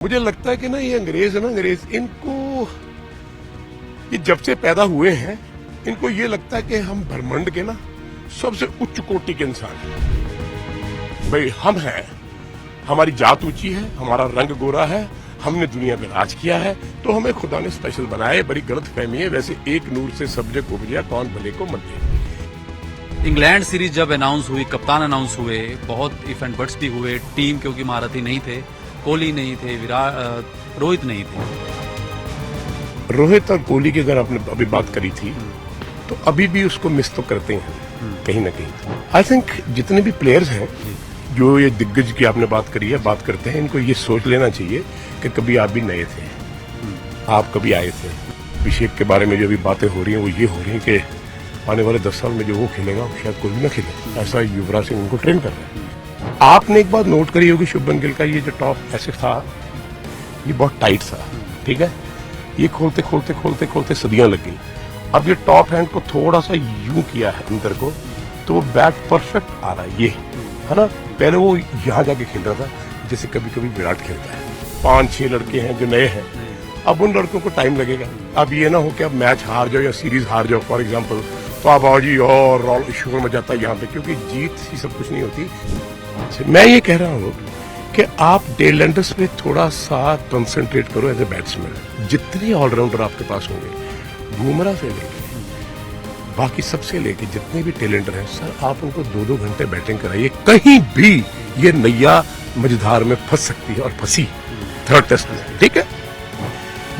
मुझे लगता है कि ना ये अंग्रेज है ना, अंग्रेज इनको ये जब से पैदा हुए हैं इनको ये लगता है कि हम ब्रह्मांड के ना सबसे उच्च कोटि के इंसान हैं। भाई हम हैं, हमारी जात ऊंची है, हमारा रंग गोरा है, हमने दुनिया में राज किया है, तो हमें खुदा ने स्पेशल बनाया। बड़ी गलत फहमी है। वैसे एक नूर से सब जग उपजा, कौन भले को मत। इंग्लैंड सीरीज जब अनाउंस हुई, कप्तान अनाउंस हुए, बहुत इफ एंड बट्स भी हुए। टीम क्योंकि महारथी नहीं थे, कोहली नहीं थे, रोहित नहीं थे। रोहित और कोहली की अगर आपने अभी बात करी थी तो अभी भी उसको मिस तो करते हैं कहीं ना कहीं। आई थिंक जितने भी प्लेयर्स हैं जो ये दिग्गज की आपने बात करी है, बात करते हैं, इनको ये सोच लेना चाहिए कि कभी आप भी नए थे, आप कभी आए थे। अभिषेक के बारे में जो भी बातें हो रही हैं वो ये हो रही हैं कि आने वाले 10 साल में जो वो खेलेगा शायद कोई भी ना खेले। ऐसा युवराज सिंह उनको ट्रेन कर रहे हैं। आपने एक बात नोट करी होगी, शुभमन गिल का ये जो टॉप ऐसे था, ये बहुत टाइट था, ठीक है। ये खोलते खोलते खोलते खोलते सदियां लग गई। अब ये टॉप हैंड को थोड़ा सा यूं किया है अंदर को, तो वो बैट परफेक्ट आ रहा है। ये है ना, पहले वो यहां जाके खेल रहा था जैसे कभी कभी विराट खेलता है। 5-6 लड़के हैं जो नए हैं, अब उन लड़कों को टाइम लगेगा। अब ये ना हो कि अब मैच हार जाओ या सीरीज हार जाओ फॉर एग्जाम्पल, तो आप आओ जी और शोर मच यहाँ पे, क्योंकि जीत ही सब कुछ नहीं होती। मैं ये कह रहा हूँ कि आप टेलेंटर्स पे थोड़ा सा कंसंट्रेट करो एज ए बैट्समैन। जितने ऑलराउंडर आपके पास होंगे, बुमराह से लेके बाकी सबसे लेके जितने भी टेलेंटर हैं, सर आप उनको 2-2 घंटे बैटिंग कराइए। कहीं भी ये नैया मझधार में फंस सकती है और फंसी थर्ड टेस्ट में, ठीक है।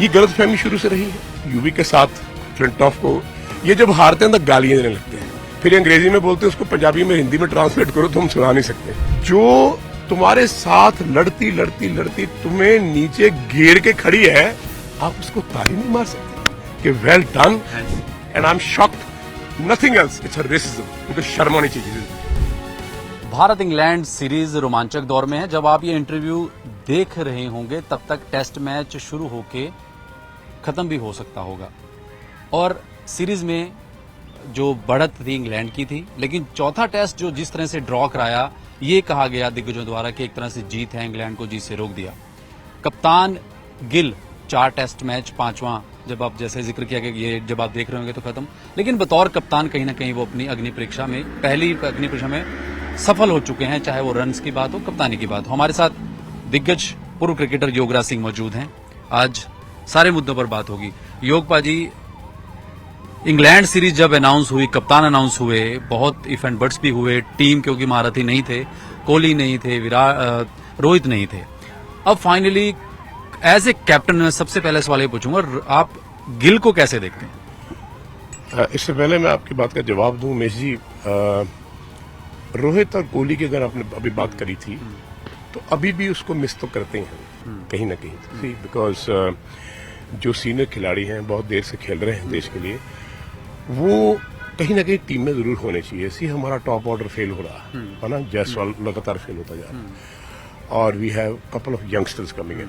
ये गलतफहमी शुरू से रही है यूवी के साथ। फ्लिंटॉफ को ये जब हारते हैं तो गालियां देने लगते हैं, फिर अंग्रेजी में बोलते हैं, उसको पंजाबी में हिंदी में ट्रांसलेट करो तो हम सुना नहीं सकते। जो तुम्हारे साथ लड़ती लड़ती लड़ती तुम्हें नीचे घेर के खड़ी है, आप उसको ताली नहीं मार सकते कि well done and I am shocked, nothing else, it's a racism. उनको शर्म आनी चाहिए। भारत इंग्लैंड सीरीज रोमांचक दौर में है। जब आप ये इंटरव्यू देख रहे होंगे तब तक टेस्ट मैच शुरू होके खत्म भी हो सकता होगा, और सीरीज में जो बढ़त थी इंग्लैंड की थी, लेकिन चौथा टेस्ट जो जिस तरह से ड्रॉ कराया, ये कहा गया दिग्गजों द्वारा कि एक तरह से जीत है, इंग्लैंड को जीत से रोक दिया। कप्तान गिल 4 टेस्ट मैच, 5वां जब आप जैसे जिक्र किया कि ये जब आप देख रहे होंगे तो खत्म, लेकिन बतौर कप्तान कहीं ना कहीं वो अपनी अग्नि परीक्षा में, पहली अग्नि परीक्षा में सफल हो चुके हैं, चाहे वो रन्स की बात हो, कप्तानी की बात हो। हमारे साथ दिग्गज पूर्व क्रिकेटर योगराज सिंह मौजूद हैं। आज सारे मुद्दों पर बात होगी। योग पाजी, इंग्लैंड सीरीज जब अनाउंस हुई, कप्तान अनाउंस हुए, बहुत इफ एंड बट्स भी हुए। टीम क्योंकि महारथी नहीं थे, कोहली नहीं थे, रोहित नहीं थे। अब फाइनली एज ए कैप्टन मैं सबसे पहले सवाल ये पूछूंगा, आप गिल को कैसे देखते हैं? इससे पहले मैं आपकी बात का जवाब दूं उमेश जी, रोहित और कोहली की अगर आपने अभी बात करी थी तो अभी भी उसको मिस तो करते हैं कहीं ना कहीं, बिकॉज जो सीनियर खिलाड़ी हैं, बहुत देर से खेल रहे हैं देश के लिए, वो कहीं ना कहीं टीम में जरूर होने चाहिए। इसी हमारा टॉप ऑर्डर फेल हो रहा है ना, जायसवाल लगातार फेल होता जा रहा है, और we have couple of youngsters coming in.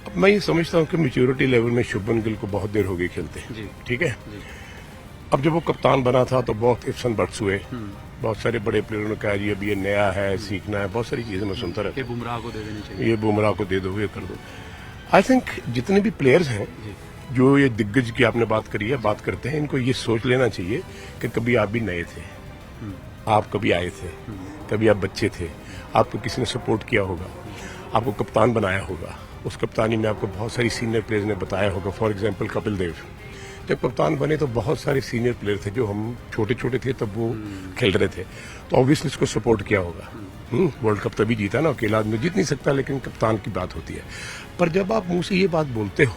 अब मैं ये समझता हूँ कि मैच्योरिटी लेवल में शुभमन गिल को बहुत देर हो गई खेलते हैं, ठीक है। अब जब वो कप्तान बना था तो बहुत इफ्स एंड बट्स हुए, बहुत सारे बड़े प्लेयरों ने कहा जी अब ये नया है, सीखना है, बहुत सारी चीजें मैं सुनता रहता हूँ। बुमराह को दे देनी चाहिए, ये बुमराह को दे दो, ये कर दो। आई थिंक जितने भी प्लेयर्स हैं जो ये दिग्गज की आपने बात करी है, बात करते हैं, इनको ये सोच लेना चाहिए कि कभी आप भी नए थे, आप कभी आए थे, कभी आप बच्चे थे, आपको किसी ने सपोर्ट किया होगा, आपको कप्तान बनाया होगा, उस कप्तानी में आपको बहुत सारी सीनियर प्लेयर्स ने बताया होगा। फॉर एग्जाम्पल कपिल देव जब कप्तान बने तो बहुत सारे सीनियर प्लेयर थे जो हम छोटे छोटे थे तब वो खेल रहे थे, तो ऑब्वियसली इसको सपोर्ट किया होगा। वर्ल्ड कप तभी जीता ना, अकेला आदमी जीत नहीं सकता, लेकिन कप्तान की बात होती है। पर जब आप मुंह से ये बात बोलते हो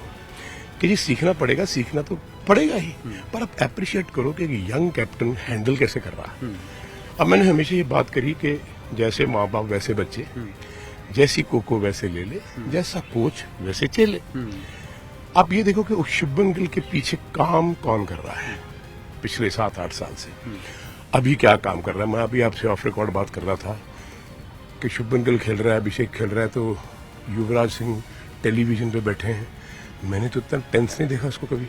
कि जी सीखना पड़ेगा, सीखना तो पड़ेगा ही, पर आप अप्रिशिएट करो कि यंग कैप्टन हैंडल कैसे कर रहा है। अब मैंने हमेशा ये बात करी कि जैसे माँ बाप वैसे बच्चे, जैसी कोको वैसे ले ले, जैसा कोच वैसे चले। आप ये देखो कि उस शुभमन गिल के पीछे काम कौन कर रहा है पिछले 7-8 साल से, अभी क्या काम कर रहा है। मैं अभी आपसे ऑफ रिकॉर्ड बात कर रहा था कि शुभमन गिल खेल रहा है, अभिषेक खेल रहा है, तो युवराज सिंह टेलीविजन पे बैठे हैं। मैंने तो इतना टेंस नहीं देखा उसको कभी।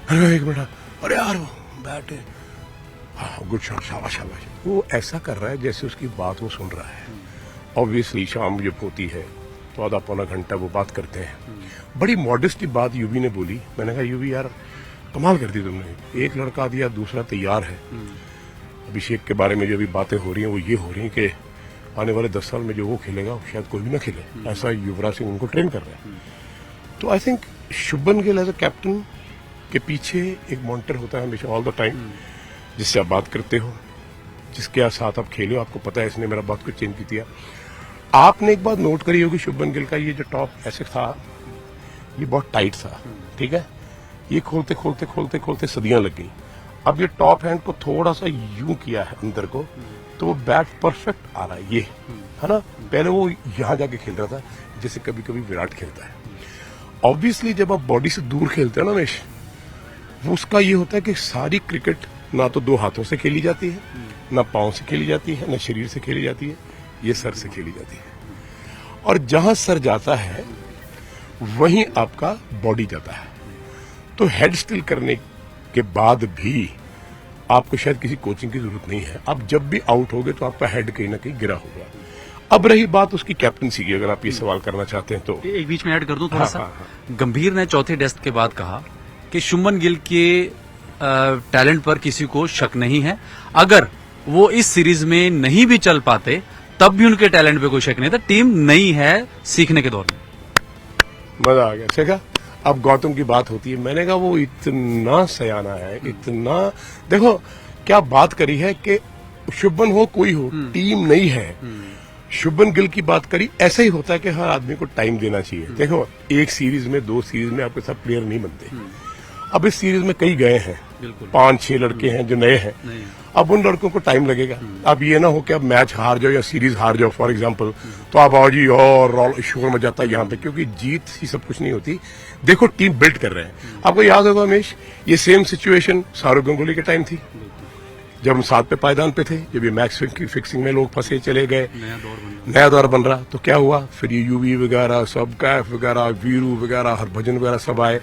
अरे एक मिनट, अरे यार वो बैठे, हाँ गुड शॉट, शाबाश शाबाश। वो ऐसा कर रहा है जैसे उसकी बात वो सुन रहा है। ऑब्वियसली शाम जब होती है तो आधा पौना घंटा वो बात करते हैं। बड़ी मॉडेस्टी बात यूवी ने बोली। मैंने कहा यूवी यार कमाल कर दी तुमने, एक लड़का दिया दूसरा तैयार है। अभिषेक के बारे में जो अभी बातें हो रही हैं वो ये हो रही हैं कि आने वाले 10 साल में जो वो खेलेगा शायद कोई भी ना खेले, ऐसा युवराज सिंह उनको ट्रेन कर रहे हैं। तो I think Shubman Gill as a captain के पीछे एक मॉनिटर होता है हमेशा ऑल द टाइम, जिससे आप बात करते हो, जिसके साथ आप खेले हो, आपको पता है इसने मेरा बहुत कुछ चेंज किया। आपने एक बात नोट करी होगी शुभमन गिल का, ये जो टॉप ऐसे था ये बहुत टाइट था, ठीक है, ये खोलते खोलते खोलते खोलते सदियां लग गई। अब ये टॉप हैंड को थोड़ा सा यूं किया है अंदर को, तो वो बैट परफेक्ट आ रहा है, ये है ना। पहले वो यहां जाके खेल रहा था जैसे कभी कभी विराट खेलता है। ऑब्वियसली जब आप बॉडी से दूर खेलते हैं ना रमेश, वो उसका ये होता है कि सारी क्रिकेट ना तो 2 हाथों से खेली जाती है, ना पांव से खेली जाती है, ना शरीर से खेली जाती है, ये सर से खेली जाती है। और जहां सर जाता है वहीं आपका बॉडी जाता है। तो हेड स्टिल करने के बाद भी आपको शायद किसी कोचिंग की जरूरत नहीं है। आप जब भी आउट होगे तो आपका हेड कहीं ना कहीं गिरा होगा। अब रही बात उसकी कैप्टनसी की, अगर आप ये सवाल करना चाहते हैं तो एक बीच में ऐड कर दूं थोड़ा सा। हाँ। गंभीर ने चौथे टेस्ट के बाद कहा कि शुभमन गिल के टैलेंट पर किसी को शक नहीं है, अगर वो इस सीरीज में नहीं भी चल पाते तब भी उनके टैलेंट पे कोई शक नहीं था, टीम नई है, सीखने के दौर में। मजा आ गया। देखा, अब गौतम की बात होती है, मैंने कहा वो इतना सयाना है, इतना, देखो क्या बात करी है कि शुभमन हो कोई हो, टीम नहीं है। शुभमन गिल की बात करी, ऐसा ही होता है कि हर आदमी को टाइम देना चाहिए। देखो एक सीरीज में 2 सीरीज में आपके साथ प्लेयर नहीं बनते। अब इस सीरीज में कई गए हैं, 5-6 लड़के हैं जो नए हैं, अब उन लड़कों को टाइम लगेगा। अब ये ना हो कि अब मैच हार जाओ या सीरीज हार जाओ फॉर एग्जांपल, तो आप आओ जी और शोर मच जाता है यहाँ पे, क्योंकि जीत ही सब कुछ नहीं होती। देखो टीम बिल्ड कर रहे हैं। आपको याद होगा हमेश, ये सेम सिचुएशन सौरव गंगुली के टाइम थी, जब हम 7 पे पायदान पे थे, जब ये मैच फिक्सिंग में लोग फंसे चले गए, नया दौर बन रहा, तो क्या हुआ फिर ये यूवी वगैरह सब, कैफ वगैरह, वीरू वगैरह, हरभजन वगैरह सब आए।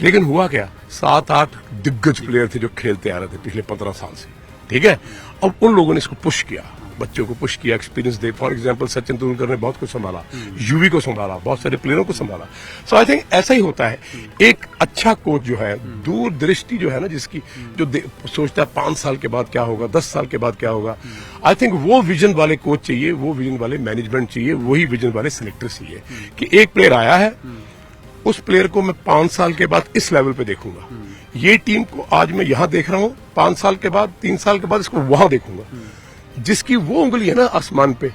लेकिन हुआ क्या, 7-8 दिग्गज प्लेयर थे जो खेलते आ रहे थे पिछले 15 साल से, ठीक है। अब उन लोगों ने इसको पुश किया, बच्चों को पुश किया, experience they. For example Sachin Tendulkar ने बहुत कुछ संभाला, यूवी को संभाला, बहुत सारे प्लेयरों को संभाला। सो आई थिंक ऐसा ही होता है। एक अच्छा कोच जो है, दूरदृष्टि जो है ना, जिसकी जो सोचता है 5 साल के बाद क्या होगा, 10 साल के बाद क्या होगा, आई थिंक वो विजन वाले कोच चाहिए, वो विजन वाले मैनेजमेंट चाहिए, वही विजन वाले सिलेक्टर चाहिए कि एक प्लेयर आया है, उस प्लेयर को मैं 5 साल के बाद इस लेवल पे देखूंगा। ये टीम को आज मैं यहां देख रहा हूं, 5 साल के बाद, 3 साल के बाद इसको वहां देखूंगा। जिसकी वो उंगली है ना आसमान पे,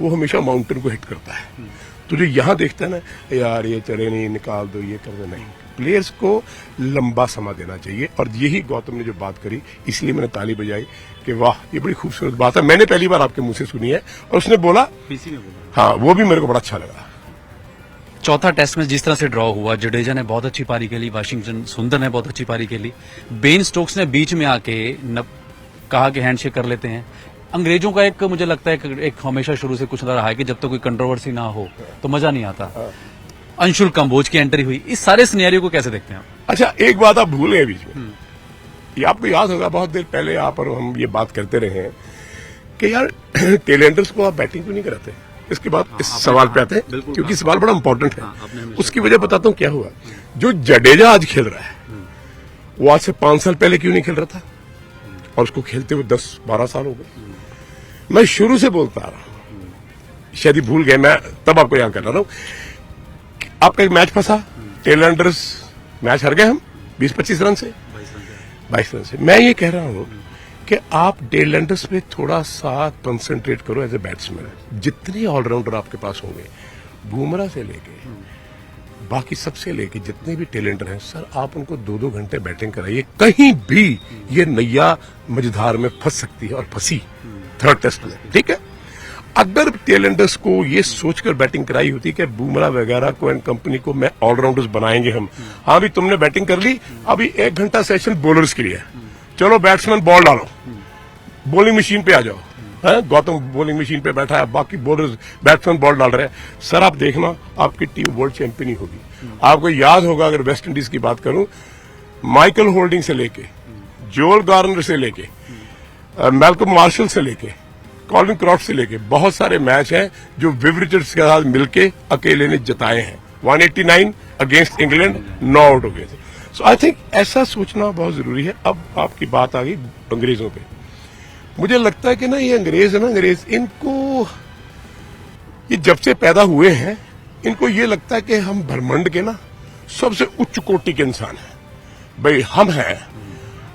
वो हमेशा माउंटेन को हिट करता है। तो जो यहां देखता है ना, यार ये चढ़े नहीं, निकाल दो, ये कर दो, नहीं। प्लेयर्स को लंबा समय देना चाहिए। और यही गौतम ने जो बात करी, इसलिए मैंने ताली बजाई कि वाह, ये बड़ी खूबसूरत बात है, मैंने पहली बार आपके मुंह से सुनी है। और उसने बोला, पीसी ने बोला, हाँ, वो भी मेरे को बड़ा अच्छा लगा। चौथा टेस्ट में जिस तरह से ड्रॉ हुआ, जडेजा ने बहुत अच्छी पारी खेली, वाशिंगटन सुंदर ने बहुत अच्छी पारी खेली, बेन स्टोक्स ने बीच में आके कहा कि हैंडशेक कर लेते हैं। अंग्रेजों का एक, मुझे लगता है एक हमेशा शुरू से कुछ रहा है कि जब तक तो कोई कंट्रोवर्सी ना हो तो मजा नहीं आता। अंशुल कंबोज की एंट्री हुई, इस सारे सिनेरियो को कैसे देखते हैं आप? अच्छा, एक बात आप भूल गए बीच में, ये आपको याद होगा, बहुत देर पहले आप और हम ये बात करते रहे हैं कि यार टेलेंडर्स को आप बैटिंग क्यों नहीं कराते। इसके बाद इस सवाल पे आते हैं, क्योंकि सवाल बड़ा इंपॉर्टेंट है। उसकी वजह बताता हूं क्या हुआ। जो जडेजा आज खेल रहा है, वो आज से 5 साल पहले क्यों नहीं खेल रहा था, और उसको खेलते हुए 10-12 साल हो गए। मैं शुरू से बोलता आ रहा हूं, शायद ही भूल गए, मैं तब आपको याद कर रहा हूं। आपका एक मैच फंसा, टेलेंडर्स मैच हार गए हम 20-25 रन से, 22 रन से। मैं ये कह रहा हूं कि आप टेलेंडर्स पे थोड़ा सा कंसंट्रेट करो एज ए बैट्समैन। जितने ऑलराउंडर आपके पास होंगे, बुमराह से लेके बाकी सबसे लेके जितने भी टेलेंटर हैं, सर आप उनको 2-2 घंटे बैटिंग कराइए। कहीं भी ये नैया मझधार में फंस सकती है, और फंसी 3rd टेस्ट में, ठीक है। अगर टेलेंडर्स को ये सोचकर बैटिंग कराई होती कि बुमराह वगैरह को एंड कंपनी को मैं ऑलराउंडर्स बनाएंगे हम, हाँ भी तुमने बैटिंग कर ली, अभी 1 घंटा सेशन बॉलर्स के लिए, चलो बैट्समैन बॉल डालो, बॉलिंग मशीन पे आ जाओ। गौतम बॉलिंग मशीन पे बैठा है, बाकी बॉलर्स बैट्समैन बॉल डाल रहे हैं। सर आप देखना, आपकी टीम वर्ल्ड चैंपियन ही होगी। आपको याद होगा, अगर वेस्ट इंडीज की बात करूं, माइकल होल्डिंग से लेके, जोल गार्नर से लेके, मैल्कम मार्शल से लेके, कॉलिन क्रॉफ्ट से लेके बहुत सारे मैच हैं जो विव रिचर्ड्स के साथ मिलके अकेले ने जिताए हैं। 189 अगेंस्ट इंग्लैंड 9 आउट हो गए थे। सो आई थिंक ऐसा सोचना बहुत जरूरी है। अब आपकी बात आ गई अंग्रेजों पे। मुझे लगता है कि ना ये अंग्रेज है ना, अंग्रेज इनको ये जब से पैदा हुए हैं इनको ये लगता है कि हम ब्रह्मांड के ना सबसे उच्च कोटि के इंसान हैं। भाई हम हैं,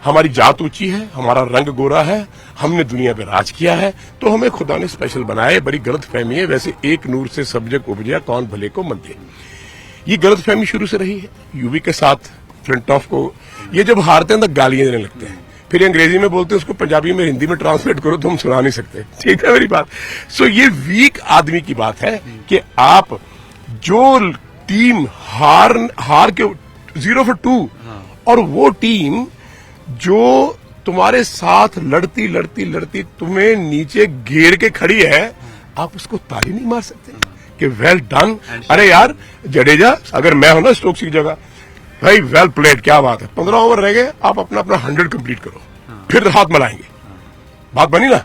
हमारी जात ऊंची है, हमारा रंग गोरा है, हमने दुनिया पे राज किया है, तो हमें खुदा ने स्पेशल बनाया है। बड़ी गलत फहमी है। वैसे एक नूर से सब जग उपजा, कौन भले को मंदे। ये गलत फहमी शुरू से रही है। यूवी के साथ फ्लिंटॉफ को ये जब हारते हैं तो गालियां देने लगते हैं, फिर अंग्रेजी में बोलते हैं, उसको पंजाबी में हिंदी में ट्रांसलेट करो तो हम सुना नहीं सकते। ठीक है मेरी बात। सो ये वीक आदमी की बात है कि आप जो टीम हार के 0 for 2 और वो टीम जो तुम्हारे साथ लड़ती लड़ती लड़ती तुम्हें नीचे घेर के खड़ी है, आप उसको ताली नहीं मार सकते कि वेल डन। अरे यार जडेजा, अगर मैं हूं ना स्टोक्स की जगह, भाई वेल प्लेड, क्या बात है। 15 ओवर रह गए, आप अपना 100 कंप्लीट करो, फिर हाथ मिलाएंगे। बात बनी ना।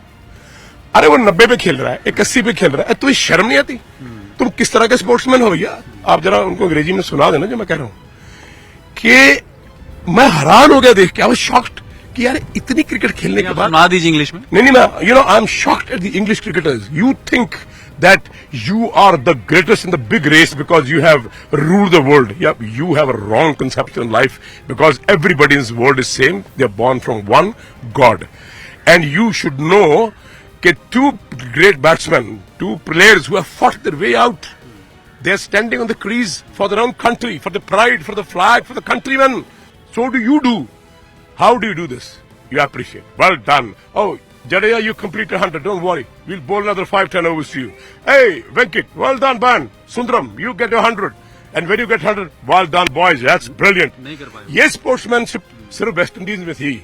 अरे वो 90 पे खेल रहा है, 81 पे खेल रहा है, तुम्हें शर्म नहीं आती? तुम किस तरह के स्पोर्ट्समैन हो भैया? आप जरा उनको अंग्रेजी में सुना देना जो मैं कह रहा हूं। कि मैं हैरान हो गया देख के, आई वाज शॉक्ड कि यार इतनी क्रिकेट खेलने के बाद। सुना दीजिए इंग्लिश में। नहीं मैं, you know, I am shocked at the English cricketers. You think that you are the greatest in the big race because you have ruled the world. Yeah, you have a wrong conception in life because everybody in this world is same. They are born from one God. And you should know that two great batsmen, two players who have fought their way out, they are standing on the crease for their own country, for the pride, for the flag, for the countrymen. So do you do. How do you do this? You appreciate. Well done. Oh, Jadeja, you completed 100. Don't worry. We'll bowl another 5-10 overs to you. Hey, Venkat, well done, man. Sundaram, you get 100. And when you get 100, well done, boys. That's brilliant. नहीं कर पाए। ये sportsmanship सिर्फ West Indies में थी,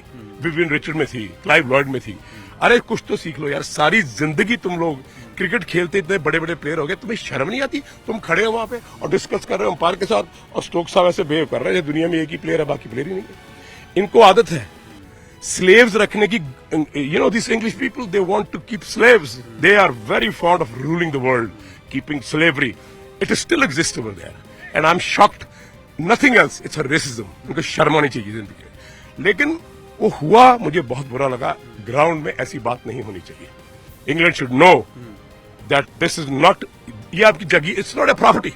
Vivian Richard में थी, Clive Lloyd में थी। अरे कुछ तो सीख लो यार। सारी जिंदगी तुम लोग क्रिकेट खेलते इतने बड़े बड़े प्लेयर हो गए, तुम्हें शर्म नहीं आती? तुम खड़े हो वहां पे और डिस्कस कर रहे हो अंपायर के साथ, और स्टोक्स साहब ऐसे बिहेव कर रहे हैं दुनिया में एक ही प्लेयर है, बाकी प्लेयर ही नहीं है। इनको आदत है slaves रखने की। you know these English people, they want to keep slaves. They are very fond of ruling the world, keeping slavery. It still exists over there, and I'm shocked. Nothing else. It's a racism. उनको शर्म आनी चाहिए जिंदगी में। लेकिन वो हुआ, मुझे बहुत बुरा लगा। ग्राउंड में ऐसी बात नहीं होनी चाहिए। England should know that this is not, ये आपकी जगह, it's not a property.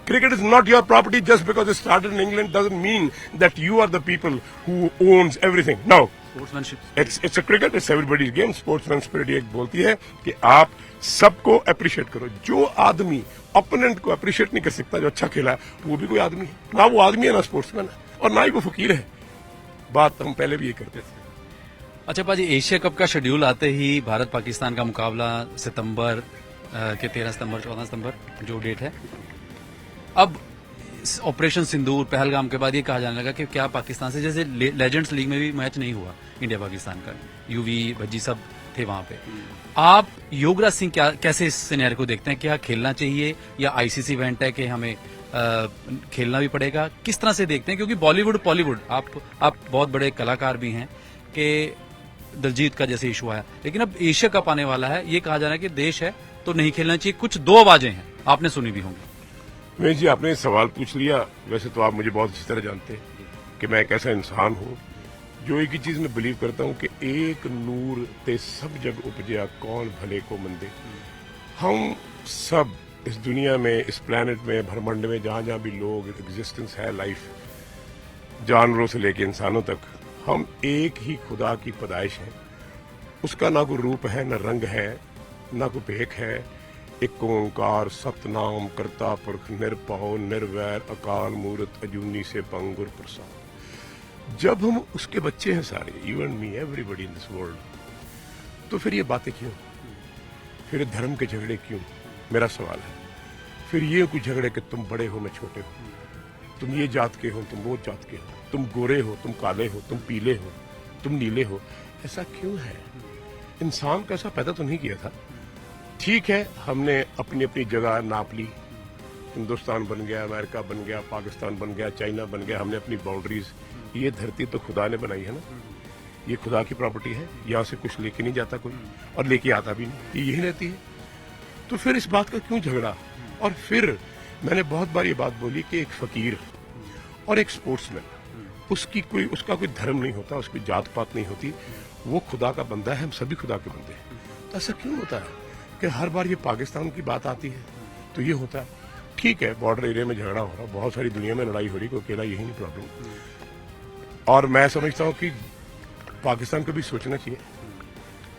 Cricket is not your property. Just because it started in England doesn't mean that you are the people who owns everything. No. Sportsmanship. It's a cricket. It's everybody's game. Sportsman spirit एक बोलती है कि आप सबको appreciate करो। जो आदमी opponent को अप्रिशिएट नहीं कर सकता जो अच्छा खेला है, वो भी कोई आदमी है ना। वो आदमी है ना स्पोर्ट्समैन है, और ना ही वो फकीर है। बात हम पहले भी ये करते थे। अच्छा पाजी, एशिया कप का शेड्यूल आते ही भारत पाकिस्तान का मुकाबला सितंबर के 13 सितंबर 14 सितंबर जो डेट है। अब ऑपरेशन सिंदूर पहलगाम के बाद ये कहा जाने लगा कि क्या पाकिस्तान से, जैसे लेजेंड्स लीग में भी मैच नहीं हुआ इंडिया पाकिस्तान का, यूवी भज्जी सब थे वहां पे। आप योगराज सिंह कैसे इस सिनेरियो को देखते हैं? क्या खेलना चाहिए या आईसीसी इवेंट है कि हमें खेलना भी पड़ेगा? किस तरह से देखते हैं? क्योंकि बॉलीवुड आप बहुत बड़े कलाकार भी हैं कि दलजीत का जैसे इशू आया, लेकिन अब एशिया कप आने वाला है, ये कहा जा रहा है कि देश है तो नहीं खेलना चाहिए। कुछ दो आवाजें हैं, आपने सुनी भी होंगी। नहीं जी, आपने सवाल पूछ लिया। वैसे तो आप मुझे बहुत अच्छी तरह जानते हैं कि मैं एक ऐसा इंसान हूं जो एक ही चीज में बिलीव करता हूं कि एक नूर ते सब जग उपजया, कौन भले को मंदे। हम सब इस दुनिया में, इस प्लेनेट में, ब्रह्मांड में, जहां जहां भी लोग एग्जिस्टेंस है, लाइफ, जानवरों से लेकर इंसानों तक, हम एक ही खुदा की पैदाइश है। उसका ना कोई रूप है, ना रंग है, ना कोई भेक है। एक ओंकार सतनाम करता पुरख निरपौ निर्वैर अकाल मूर्त अजूनी से पंगुर प्रसाद। जब हम उसके बच्चे हैं सारे, you and me, everybody in this world, तो फिर ये बातें क्यों? फिर धर्म के झगड़े क्यों? मेरा सवाल है। फिर ये कोई झगड़े कि तुम बड़े हो मैं छोटे हो, तुम ये जात के हो तुम वो जात के हो, तुम गोरे हो तुम काले हो, तुम पीले हो तुम नीले हो। ऐसा क्यों है? इंसान को ऐसा पैदा तो नहीं किया था। ठीक है, हमने अपनी अपनी जगह नाप ली। हिंदुस्तान बन गया, अमेरिका बन गया, पाकिस्तान बन गया, चाइना बन गया, हमने अपनी बाउंड्रीज। ये धरती तो खुदा ने बनाई है ना। ये खुदा की प्रॉपर्टी है, यहाँ से कुछ लेके नहीं जाता कोई और लेके आता भी नहीं, ये यही रहती है। तो फिर इस बात का क्यों झगड़ा? और फिर मैंने बहुत बार ये बात बोली कि एक फकीर और एक स्पोर्ट्समैन, उसका कोई धर्म नहीं होता, उसकी जात पात नहीं होती, वो खुदा का बंदा है, हम सभी खुदा के बंदे हैं। तो ऐसा क्यों होता है कि हर बार ये पाकिस्तान की बात आती है तो ये होता है? ठीक है, बॉर्डर एरिया में झगड़ा हो रहा, बहुत सारी दुनिया में लड़ाई हो रही, कोई अकेला यही नहीं प्रॉब्लम। और मैं समझता हूँ कि पाकिस्तान को भी सोचना चाहिए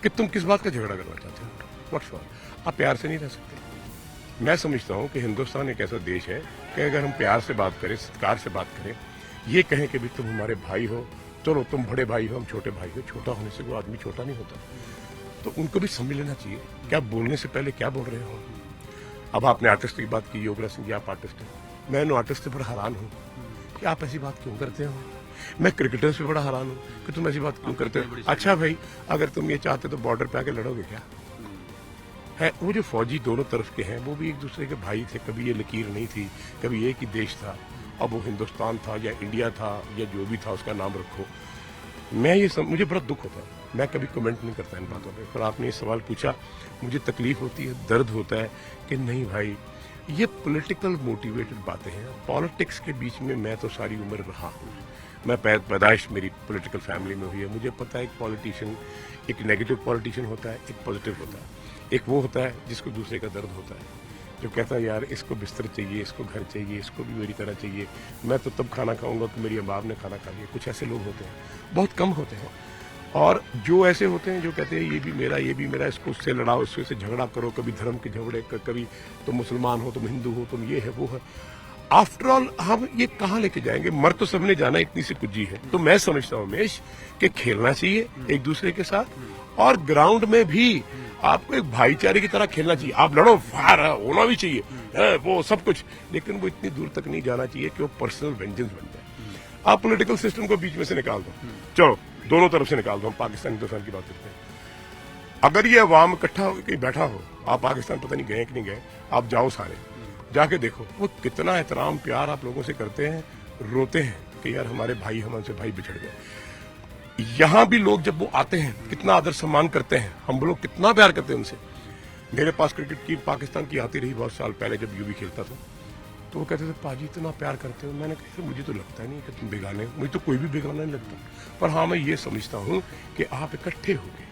कि तुम किस बात का झगड़ा करना चाहते हो, व्हाट फॉर। आप प्यार से नहीं रह सकते। मैं समझता हूँ कि हिंदुस्तान एक ऐसा देश है कि अगर हम प्यार से बात करें, सत्कार से बात करें, ये कहें कि भी तुम हमारे भाई हो, चलो तुम बड़े भाई हो, हम छोटे भाई हो, छोटा होने से वो आदमी छोटा नहीं होता, तो उनको भी समझ लेना चाहिए कि आप बोलने से पहले क्या बोल रहे हो। अब आपने आर्टिस्ट की बात की, योगराज सिंह जी आप आर्टिस्ट हैं, मैं इन आर्टिस्ट से बड़ा हैरान हूँ कि आप ऐसी बात क्यों करते हो। मैं क्रिकेटर से बड़ा हैरान हूँ कि तुम ऐसी बात क्यों करते हो। अच्छा भाई, अगर तुम ये चाहते तो बॉर्डर पे आके लड़ोगे क्या? है वो जो फौजी दोनों तरफ के हैं वो भी एक दूसरे के भाई थे, कभी ये लकीर नहीं थी, कभी एक ही देश था, अब वो हिंदुस्तान था या इंडिया था या जो भी था उसका नाम रखो। मैं ये मुझे बड़ा दुख होता है, मैं कभी कमेंट नहीं करता इन बातों पे, पर आपने ये सवाल पूछा, मुझे तकलीफ होती है, दर्द होता है कि नहीं भाई, ये पॉलिटिकल मोटिवेटेड बातें हैं। पॉलिटिक्स के बीच में मैं तो सारी उम्र रहा हूँ, मैं पैदाइश मेरी पॉलिटिकल फैमिली में हुई है, मुझे पता है एक पॉलिटिशियन, एक नेगेटिव पॉलिटिशियन होता है, एक पॉजिटिव होता है। एक वो होता है जिसको दूसरे का दर्द होता है, जो कहता है यार इसको बिस्तर चाहिए, इसको घर चाहिए, इसको भी मेरी तरह चाहिए, मैं तो तब खाना खाऊंगा कि मेरी अम्मा ने खाना खा लिया। कुछ ऐसे लोग होते हैं, बहुत कम होते हैं। और जो ऐसे होते हैं जो कहते हैं ये भी मेरा, ये भी मेरा, इसको उससे लड़ाओ, इससे झगड़ा करो, कभी धर्म के झगड़े, कभी तुम मुसलमान हो, तुम हिंदू हो, तुम ये है वो है। आफ्टर ऑल हम ये कहाँ लेके जाएंगे? मर तो सबने जाना, इतनी सी कुछ है। तो मैं समझता हूँ उमेश कि खेलना चाहिए एक दूसरे के साथ, और ग्राउंड में भी आपको एक भाईचारे की तरह खेलना चाहिए। आप लड़ो, फायर होना भी चाहिए, वो सब कुछ, लेकिन वो इतनी दूर तक नहीं जाना चाहिए कि वो पर्सनल वेंजेंस बन जाए। आप पॉलिटिकल सिस्टम को बीच में से निकाल दो, चलो दोनों तरफ से निकाल दो, हम पाकिस्तान हिंदुस्तान की बात करते हैं। अगर ये अवाम इकट्ठा होकर बैठा हो, आप पाकिस्तान पता नहीं गए कि नहीं गए, आप जाओ सारे, जाके देखो वो कितना एहतराम प्यार आप लोगों से करते हैं, रोते हैं कि यार हमारे भाई, हमसे भाई बिछड़ गए। यहाँ भी लोग जब वो आते हैं कितना आदर सम्मान करते हैं, हम लोग कितना प्यार करते हैं उनसे। मेरे पास क्रिकेट की पाकिस्तान की आती रही बहुत साल पहले, जब यूवी खेलता था, तो वो कहते थे पाजी इतना प्यार करते हो। मैंने कहा मुझे तो लगता नहीं कि तुम बेगाने हो, मुझे तो कोई भी बेगाना नहीं लगता, पर हाँ मैं ये समझता हूँ कि आप इकट्ठे हो गए,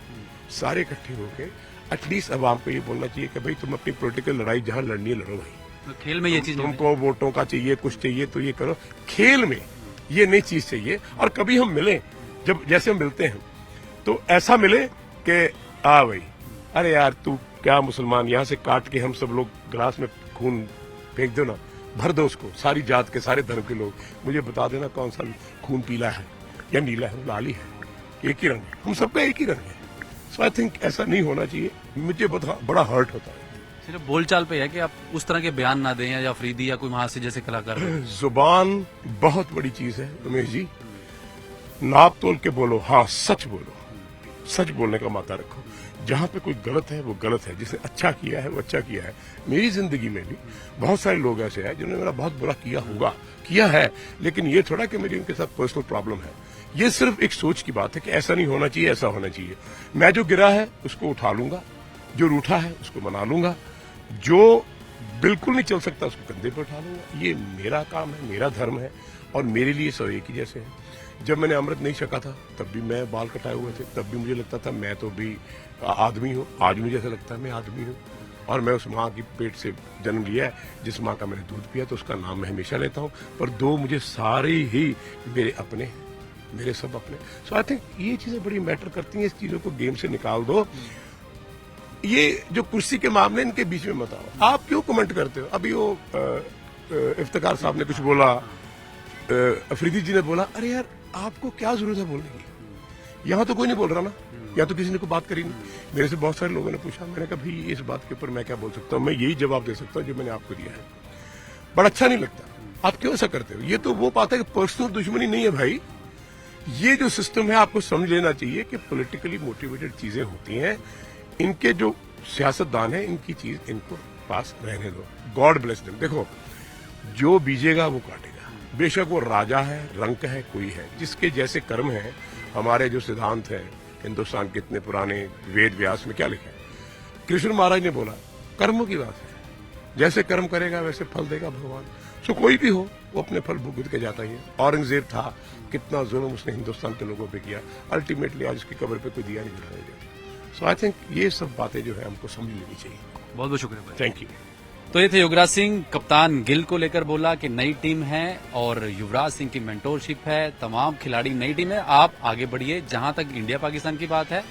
सारे इकट्ठे हो गए, एटलीस्ट अवाम को ये बोलना चाहिए कि भाई तुम अपनी पॉलिटिकल लड़ाई जहाँ लड़नी है लड़ो भाई। तो खेल में ये चीज, तुमको वोटों का चाहिए, कुछ चाहिए तो ये करो, खेल में ये नई चीज चाहिए। और कभी हम मिले, जब जैसे हम मिलते हैं तो ऐसा मिले कि भाई अरे यार तू क्या मुसलमान, यहाँ से काट के हम सब लोग गिलास में खून फेंक दो ना, भर दो उसको, सारी जात के सारे धर्म के लोग, मुझे बता देना कौन सा खून पीला है या नीला है, लाली है, एक ही रंग है, हम सबका एक ही रंग है। सो आई थिंक ऐसा नहीं होना चाहिए, मुझे बड़ा हर्ट होता है। सिर्फ बोलचाल पे है कि आप उस तरह के बयान ना दें, या अफरीदी या कोई महासी जैसे कलाकार। जुबान बहुत बड़ी चीज है उमेश जी, नाप तोल के बोलो, हाँ सच बोलो, सच बोलने का माता रखो। जहां पे कोई गलत है वो गलत है, जिसने अच्छा किया है वो अच्छा किया है। मेरी जिंदगी में भी बहुत सारे लोग ऐसे हैं जिन्होंने मेरा बहुत बुरा किया है, लेकिन ये थोड़ा कि मेरी उनके साथ पर्सनल प्रॉब्लम है। ये सिर्फ एक सोच की बात है कि ऐसा नहीं होना चाहिए, ऐसा होना चाहिए। मैं जो गिरा है उसको उठा लूंगा, जो रूठा है उसको मना लूंगा, जो बिल्कुल नहीं चल सकता उसको कंधे पर उठा लूंगा। ये मेरा काम है, मेरा धर्म है, और मेरे लिए सब एक ही जैसे है। जब मैंने अमृत नहीं छका था तब भी मैं बाल कटाए हुए थे, तब भी मुझे लगता था मैं तो भी आदमी हूँ। आज मुझे ऐसा लगता है मैं आदमी हूँ, और मैं उस माँ की पेट से जन्म लिया है जिस माँ का मैंने दूध पिया, तो उसका नाम मैं हमेशा लेता हूँ। पर दो मुझे सारे ही मेरे अपने, मेरे सब अपने। सो आई थिंक ये चीजें बड़ी मैटर करती हैं, इस चीजों को गेम से निकाल दो। ये जो कुर्सी के मामले इनके बीच में मत आओ। आप क्यों कमेंट करते हो? अभी वो इफ्तिकार साहब ने कुछ बोला, अफरीदी जी ने बोला, अरे यार आपको क्या जरूरत है बोलने की? यहाँ तो कोई नहीं बोल रहा ना, यहाँ तो किसी ने कोई बात करी नहीं। मेरे से बहुत सारे लोगों ने पूछा, मैंने कहा भाई इस बात के ऊपर मैं क्या बोल सकता हूँ? मैं यही जवाब दे सकता हूँ जो मैंने आपको दिया है। बड़ा अच्छा नहीं लगता, आप क्यों ऐसा करते हो? ये तो वो बात है कि पर्सनल दुश्मनी नहीं है भाई। ये जो सिस्टम है आपको समझ लेना चाहिए कि पॉलिटिकली मोटिवेटेड चीजें होती हैं, इनके जो सियासतदान है इनकी चीज इनको पास रहने दो। God bless them. देखो जो बीजेगा वो काटेगा, बेशक वो राजा है, रंक है, कोई है, जिसके जैसे कर्म है हमारे जो सिद्धांत हैं हिंदुस्तान के इतने पुराने वेद व्यास में क्या लिखा है? कृष्ण महाराज ने बोला कर्मों की बात है, जैसे कर्म करेगा वैसे फल देगा भगवान। सो कोई भी हो वो अपने फल भुगत के जाता ही है। औरंगजेब था, कितना जुल्म उसने हिंदुस्तान के लोगों पे किया, अल्टीमेटली आज उसकी कब्र पे कोई दिया नहीं जलाया गया। सो आई थिंक ये सब बातें जो है हमको समझ लेनी चाहिए। बहुत बहुत शुक्रिया भाई। Thank you. तो ये थे युवराज सिंह। कप्तान गिल को लेकर बोला कि नई टीम है और युवराज सिंह की मेंटोरशिप है, तमाम खिलाड़ी नई टीम है, आप आगे बढ़िए। जहां तक इंडिया पाकिस्तान की बात है,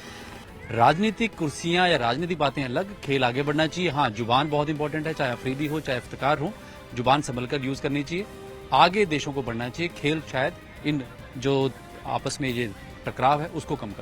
राजनीतिक कुर्सियां या राजनीतिक बातें अलग, खेल आगे बढ़ना चाहिए। हाँ, जुबान बहुत इंपॉर्टेंट है, चाहे अफरीदी हो चाहे इफ्तिकार हो, जुबान संभल कर यूज करनी चाहिए। आगे देशों को बढ़ना चाहिए। खेल शायद इन जो आपस में ये टकराव है उसको कम कर सकता है।